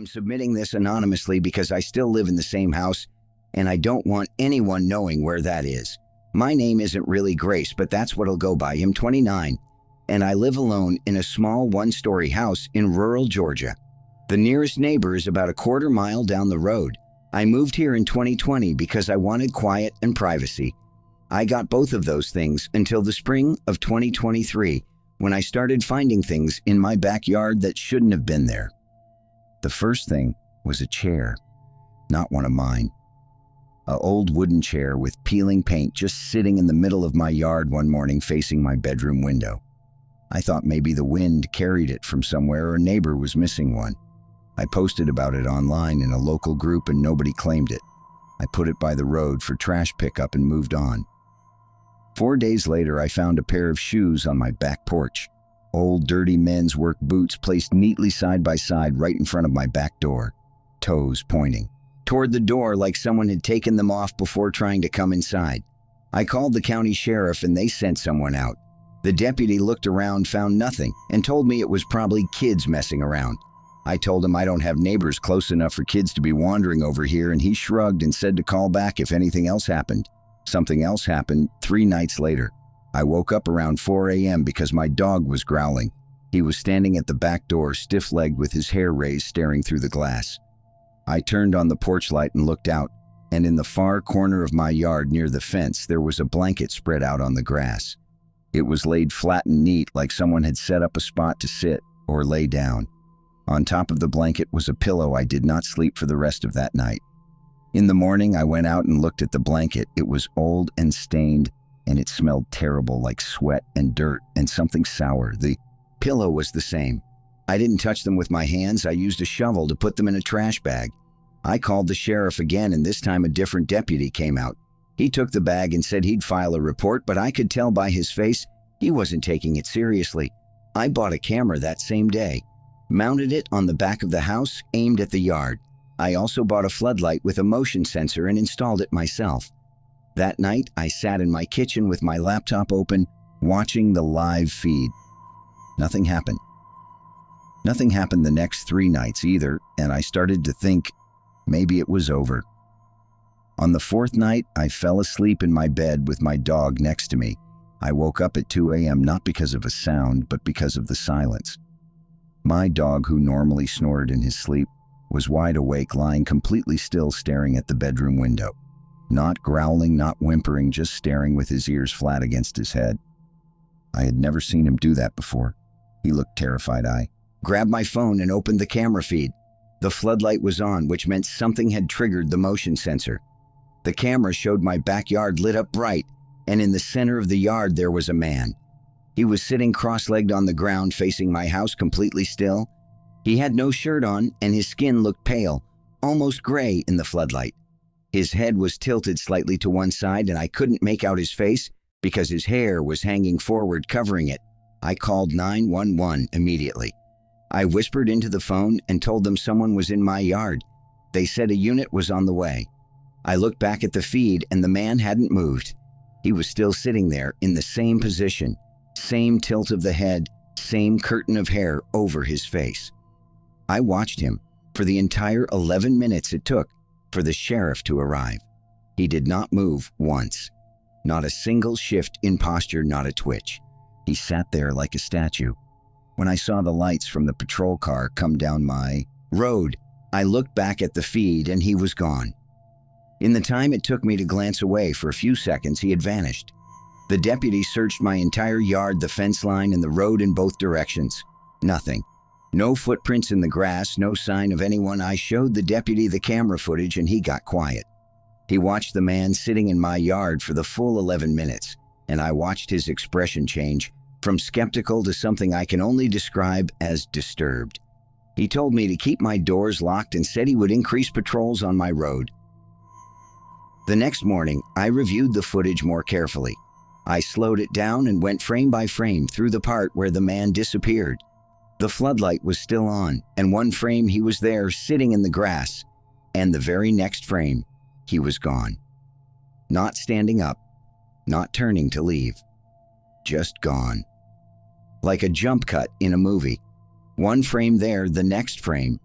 I'm submitting this anonymously because I still live in the same house and I don't want anyone knowing where that is. My name isn't really Grace, but that's what I'll go by. I'm 29, and I live alone in a small one-story house in rural Georgia. The nearest neighbor is about a quarter mile down the road. I moved here in 2020 because I wanted quiet and privacy. I got both of those things until the spring of 2023, when I started finding things in my backyard that shouldn't have been there. The first thing was a chair, not one of mine. An old wooden chair with peeling paint just sitting in the middle of my yard one morning facing my bedroom window. I thought maybe the wind carried it from somewhere or a neighbor was missing one. I posted about it online in a local group and nobody claimed it. I put it by the road for trash pickup and moved on. 4 days later, I found a pair of shoes on my back porch. Old dirty men's work boots placed neatly side by side right in front of my back door, toes pointing toward the door like someone had taken them off before trying to come inside. I called the county sheriff and they sent someone out. The deputy looked around, found nothing, and told me it was probably kids messing around. I told him I don't have neighbors close enough for kids to be wandering over here, and he shrugged and said to call back if anything else happened. Something else happened 3 nights later. I woke up around 4 a.m. because my dog was growling. He was standing at the back door, stiff-legged with his hair raised, staring through the glass. I turned on the porch light and looked out, and in the far corner of my yard near the fence, there was a blanket spread out on the grass. It was laid flat and neat, like someone had set up a spot to sit or lay down. On top of the blanket was a pillow. I did not sleep for the rest of that night. In the morning, I went out and looked at the blanket. It was old and stained, and it smelled terrible, like sweat and dirt and something sour. The pillow was the same. I didn't touch them with my hands. I used a shovel to put them in a trash bag. I called the sheriff again, and this time a different deputy came out. He took the bag and said he'd file a report, but I could tell by his face he wasn't taking it seriously. I bought a camera that same day, mounted it on the back of the house, aimed at the yard. I also bought a floodlight with a motion sensor and installed it myself. That night, I sat in my kitchen with my laptop open, watching the live feed. Nothing happened. Nothing happened the next 3 nights either, and I started to think maybe it was over. On the 4th night, I fell asleep in my bed with my dog next to me. I woke up at 2 a.m. not because of a sound, but because of the silence. My dog, who normally snored in his sleep, was wide awake, lying completely still, staring at the bedroom window. Not growling, not whimpering, just staring with his ears flat against his head. I had never seen him do that before. He looked terrified. I grabbed my phone and opened the camera feed. The floodlight was on, which meant something had triggered the motion sensor. The camera showed my backyard lit up bright, and in the center of the yard there was a man. He was sitting cross-legged on the ground facing my house, completely still. He had no shirt on, and his skin looked pale, almost gray in the floodlight. His head was tilted slightly to one side, and I couldn't make out his face because his hair was hanging forward, covering it. I called 911 immediately. I whispered into the phone and told them someone was in my yard. They said a unit was on the way. I looked back at the feed, and the man hadn't moved. He was still sitting there in the same position, same tilt of the head, same curtain of hair over his face. I watched him for the entire 11 minutes it took for the sheriff to arrive. He did not move once. Not a single shift in posture, not a twitch. He sat there like a statue. When I saw the lights from the patrol car come down my road, I looked back at the feed and he was gone. In the time it took me to glance away for a few seconds, he had vanished. The deputy searched my entire yard, the fence line, and the road in both directions. Nothing. No footprints in the grass, no sign of anyone. I showed the deputy the camera footage and he got quiet. He watched the man sitting in my yard for the full 11 minutes, and I watched his expression change from skeptical to something I can only describe as disturbed. He told me to keep my doors locked and said he would increase patrols on my road. The next morning, I reviewed the footage more carefully. I slowed it down and went frame by frame through the part where the man disappeared. The floodlight was still on, and one frame he was there sitting in the grass, and the very next frame, he was gone. Not standing up, not turning to leave, just gone. Like a jump cut in a movie. One frame there, the next frame,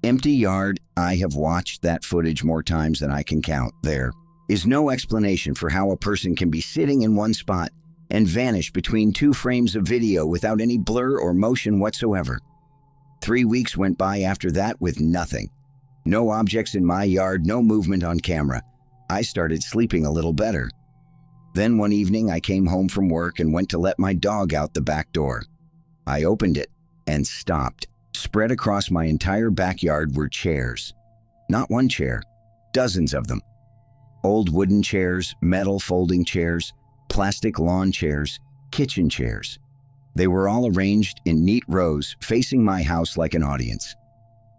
Empty yard. I have watched that footage more times than I can count. There is no explanation for how a person can be sitting in one spot and vanish between two frames of video without any blur or motion whatsoever. 3 weeks went by after that with nothing. No objects in my yard, no movement on camera. I started sleeping a little better. Then one evening I came home from work and went to let my dog out the back door. I opened it and stopped. Spread across my entire backyard were chairs. Not one chair, dozens of them. Old wooden chairs, metal folding chairs, plastic lawn chairs, kitchen chairs. They were all arranged in neat rows facing my house like an audience.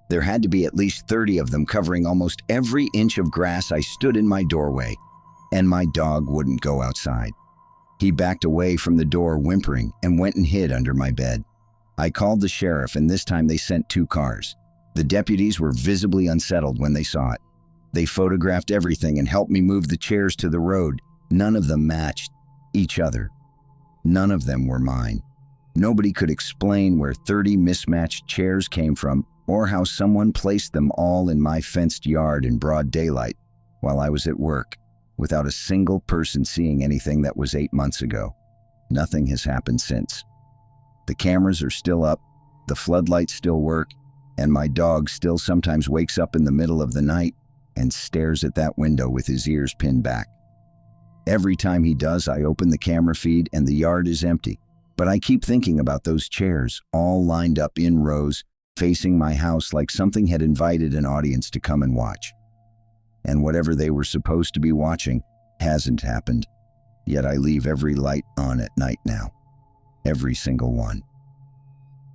There had to be at least 30 of them covering almost every inch of grass. I stood in my doorway, and my dog wouldn't go outside. He backed away from the door whimpering and went and hid under my bed. I called the sheriff, and this time they sent 2 cars. The deputies were visibly unsettled when they saw it. They photographed everything and helped me move the chairs to the road. None of them matched each other. None of them were mine. Nobody could explain where 30 mismatched chairs came from or how someone placed them all in my fenced yard in broad daylight while I was at work, without a single person seeing anything that was 8 months ago. Nothing has happened since. The cameras are still up, the floodlights still work, and my dog still sometimes wakes up in the middle of the night and stares at that window with his ears pinned back. Every time he does, I open the camera feed and the yard is empty. But I keep thinking about those chairs, all lined up in rows, facing my house like something had invited an audience to come and watch. And whatever they were supposed to be watching hasn't happened. Yet I leave every light on at night now. Every single one.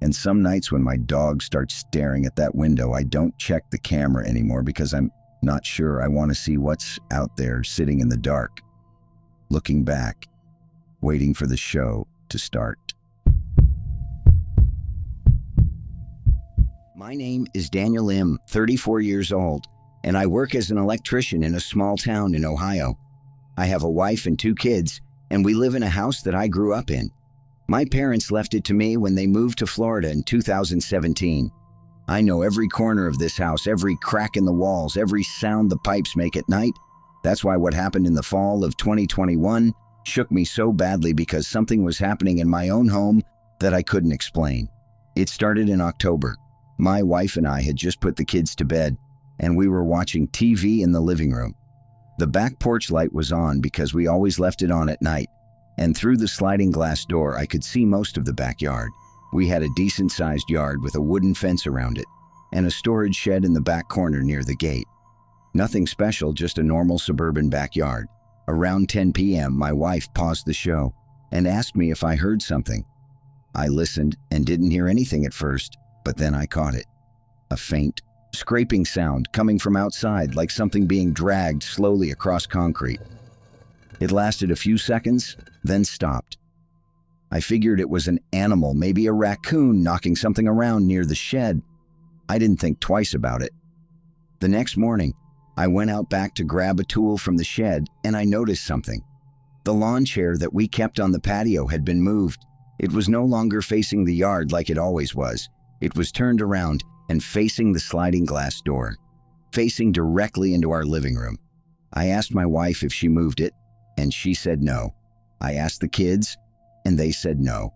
And some nights when my dog starts staring at that window, I don't check the camera anymore because I'm not sure I want to see what's out there sitting in the dark, looking back, waiting for the show to start. My name is Daniel M., 34 years old, and I work as an electrician in a small town in Ohio. I have a wife and 2 kids, and we live in a house that I grew up in. My parents left it to me when they moved to Florida in 2017. I know every corner of this house, every crack in the walls, every sound the pipes make at night. That's why what happened in the fall of 2021 shook me so badly, because something was happening in my own home that I couldn't explain. It started in October. My wife and I had just put the kids to bed, and we were watching TV in the living room. The back porch light was on because we always left it on at night, and through the sliding glass door I could see most of the backyard. We had a decent-sized yard with a wooden fence around it, and a storage shed in the back corner near the gate. Nothing special, just a normal suburban backyard. Around 10 p.m., my wife paused the show and asked me if I heard something. I listened and didn't hear anything at first, but then I caught it. A faint, scraping sound coming from outside, like something being dragged slowly across concrete. It lasted a few seconds, then stopped. I figured it was an animal, maybe a raccoon knocking something around near the shed. I didn't think twice about it. The next morning, I went out back to grab a tool from the shed, and I noticed something. The lawn chair that we kept on the patio had been moved. It was no longer facing the yard like it always was. It was turned around and facing the sliding glass door, facing directly into our living room. I asked my wife if she moved it, and she said no. I asked the kids, and they said no.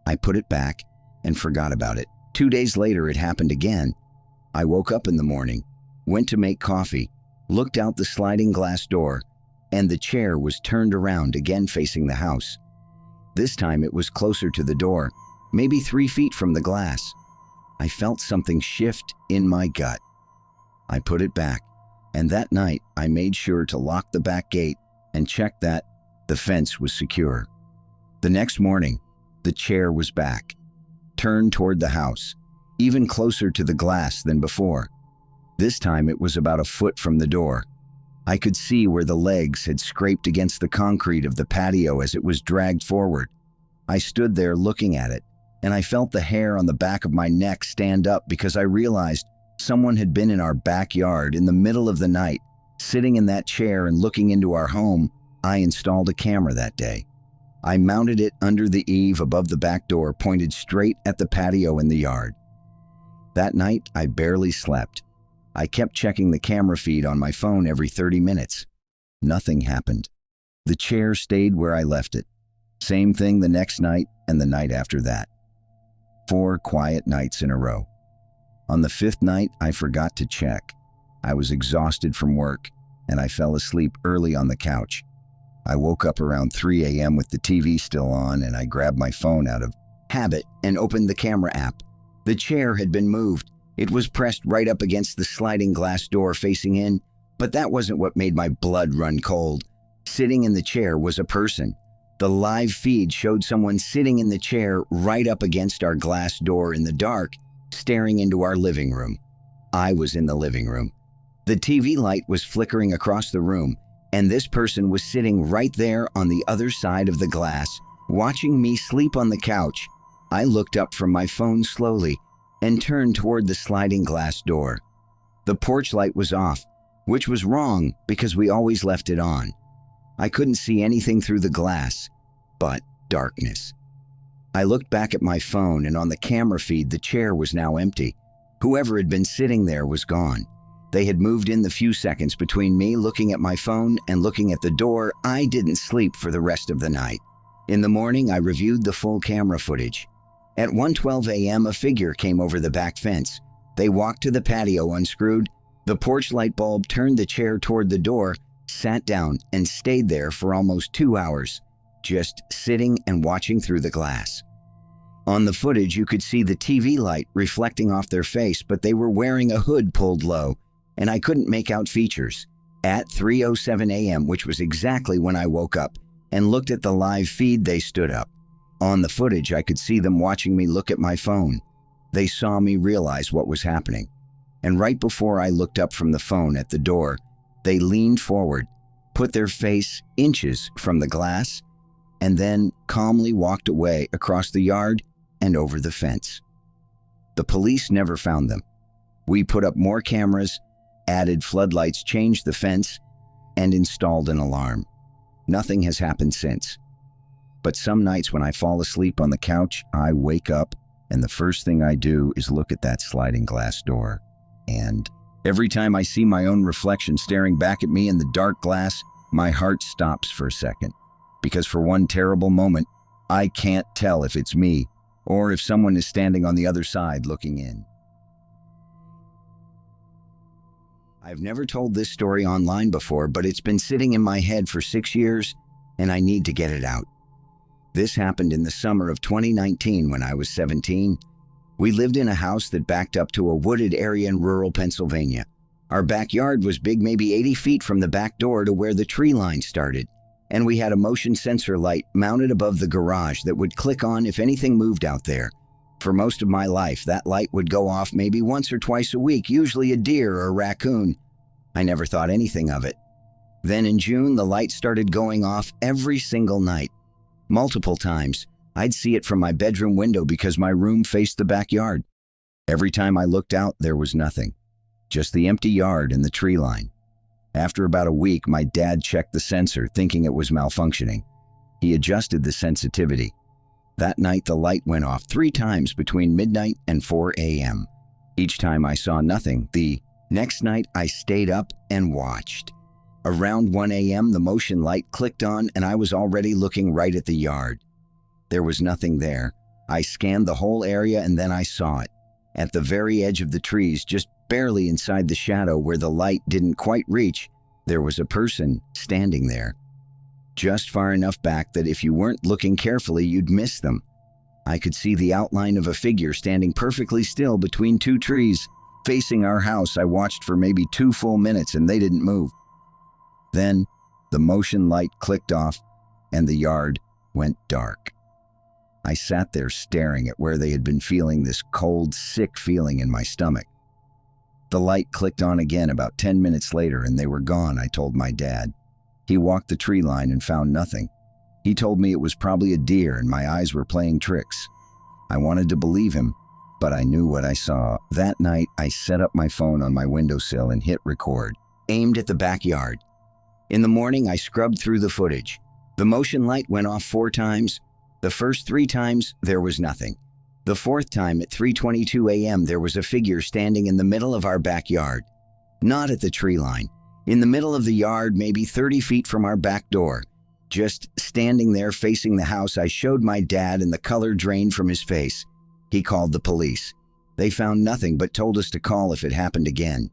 I put it back and forgot about it. 2 days later, it happened again. I woke up in the morning, went to make coffee, looked out the sliding glass door, and the chair was turned around again facing the house. This time it was closer to the door, maybe 3 feet from the glass. I felt something shift in my gut. I put it back, and that night I made sure to lock the back gate and check that the fence was secure. The next morning, the chair was back, turned toward the house, even closer to the glass than before. This time it was about a foot from the door. I could see where the legs had scraped against the concrete of the patio as it was dragged forward. I stood there looking at it, and I felt the hair on the back of my neck stand up because I realized someone had been in our backyard in the middle of the night, sitting in that chair and looking into our home. I installed a camera that day. I mounted it under the eave above the back door, pointed straight at the patio in the yard. That night, I barely slept. I kept checking the camera feed on my phone every 30 minutes. Nothing happened. The chair stayed where I left it. Same thing the next night and the night after that. 4 quiet nights in a row. On the 5th night, I forgot to check. I was exhausted from work, and I fell asleep early on the couch. I woke up around 3 a.m. with the TV still on, and I grabbed my phone out of habit and opened the camera app. The chair had been moved. It was pressed right up against the sliding glass door facing in, but that wasn't what made my blood run cold. Sitting in the chair was a person. The live feed showed someone sitting in the chair right up against our glass door in the dark, staring into our living room. I was in the living room. The TV light was flickering across the room, and this person was sitting right there on the other side of the glass, watching me sleep on the couch. I looked up from my phone slowly and turned toward the sliding glass door. The porch light was off, which was wrong because we always left it on. I couldn't see anything through the glass, but darkness. I looked back at my phone, and on the camera feed, the chair was now empty. Whoever had been sitting there was gone. They had moved in the few seconds between me looking at my phone and looking at the door. I didn't sleep for the rest of the night. In the morning, I reviewed the full camera footage. At 1:12 a.m., a figure came over the back fence. They walked to the patio, unscrewed the porch light bulb, turned the chair toward the door, sat down, and stayed there for almost 2 hours, just sitting and watching through the glass. On the footage, you could see the TV light reflecting off their face, but they were wearing a hood pulled low, and I couldn't make out features. At 3:07 a.m., which was exactly when I woke up and looked at the live feed, they stood up. On the footage, I could see them watching me look at my phone. They saw me realize what was happening. And right before I looked up from the phone at the door, they leaned forward, put their face inches from the glass, and then calmly walked away across the yard and over the fence. The police never found them. We put up more cameras, added floodlights, changed the fence, and installed an alarm. Nothing has happened since. But some nights when I fall asleep on the couch, I wake up, and the first thing I do is look at that sliding glass door. And every time I see my own reflection staring back at me in the dark glass, my heart stops for a second. Because for one terrible moment, I can't tell if it's me or if someone is standing on the other side looking in. I've never told this story online before, but it's been sitting in my head for 6 years, and I need to get it out. This happened in the summer of 2019 when I was 17. We lived in a house that backed up to a wooded area in rural Pennsylvania. Our backyard was big, maybe 80 feet from the back door to where the tree line started, and we had a motion sensor light mounted above the garage that would click on if anything moved out there. For most of my life, that light would go off maybe once or twice a week, usually a deer or a raccoon. I never thought anything of it. Then in June, the light started going off every single night. Multiple times, I'd see it from my bedroom window because my room faced the backyard. Every time I looked out, there was nothing, just the empty yard and the tree line. After about a week, my dad checked the sensor, thinking it was malfunctioning. He adjusted the sensitivity. That night, the light went off 3 times between midnight and 4 a.m. Each time I saw nothing. The next night, I stayed up and watched. Around 1 a.m., the motion light clicked on, and I was already looking right at the yard. There was nothing there. I scanned the whole area, and then I saw it. At the very edge of the trees, just barely inside the shadow where the light didn't quite reach, there was a person standing there. Just far enough back that if you weren't looking carefully, you'd miss them. I could see the outline of a figure standing perfectly still between 2 trees. Facing our house, I watched for maybe 2 full minutes, and they didn't move. Then, the motion light clicked off, and the yard went dark. I sat there staring at where they had been, feeling this cold, sick feeling in my stomach. The light clicked on again about 10 minutes later, and they were gone, I told my dad. He walked the tree line and found nothing. He told me it was probably a deer and my eyes were playing tricks. I wanted to believe him, but I knew what I saw. That night, I set up my phone on my windowsill and hit record, aimed at the backyard. In the morning, I scrubbed through the footage. The motion light went off 4 times. The first 3 times, there was nothing. The 4th time at 3:22 a.m., there was a figure standing in the middle of our backyard. Not at the tree line. In the middle of the yard, maybe 30 feet from our back door. Just standing there facing the house, I showed my dad and the color drained from his face. He called the police. They found nothing but told us to call if it happened again.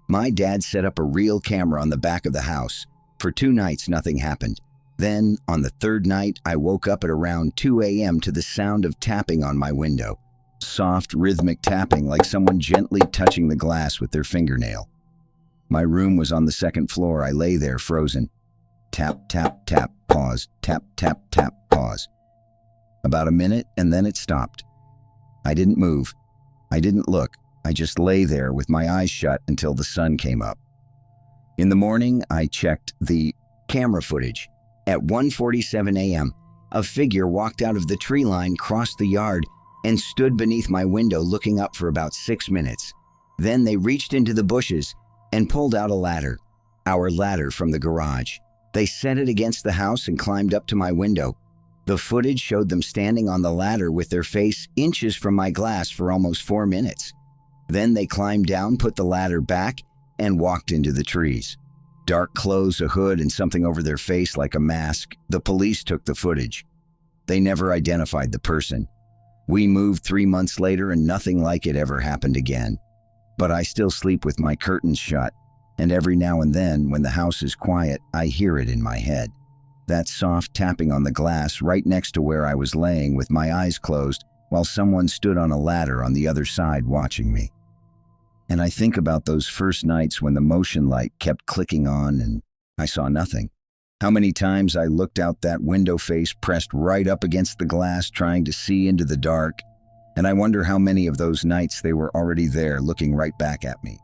My dad set up a real camera on the back of the house. For 2 nights, nothing happened. Then, on the 3rd night, I woke up at around 2 a.m. to the sound of tapping on my window. Soft, rhythmic tapping like someone gently touching the glass with their fingernail. My room was on the 2nd floor. I lay there frozen. Tap, tap, tap, pause, tap, tap, tap, pause. About a minute, and then it stopped. I didn't move. I didn't look. I just lay there with my eyes shut until the sun came up. In the morning, I checked the camera footage. At 1:47 a.m., a figure walked out of the tree line, crossed the yard, and stood beneath my window looking up for about 6 minutes. Then they reached into the bushes and pulled out a ladder, our ladder from the garage. They set it against the house and climbed up to my window. The footage showed them standing on the ladder with their face inches from my glass for almost 4 minutes. Then they climbed down, put the ladder back, and walked into the trees. Dark clothes, a hood, and something over their face like a mask. The police took the footage. They never identified the person. We moved 3 months later and nothing like it ever happened again. But I still sleep with my curtains shut, and every now and then, when the house is quiet, I hear it in my head. That soft tapping on the glass right next to where I was laying with my eyes closed while someone stood on a ladder on the other side watching me. And I think about those first nights when the motion light kept clicking on and I saw nothing. How many times I looked out that window face pressed right up against the glass trying to see into the dark, and I wonder how many of those nights they were already there looking right back at me.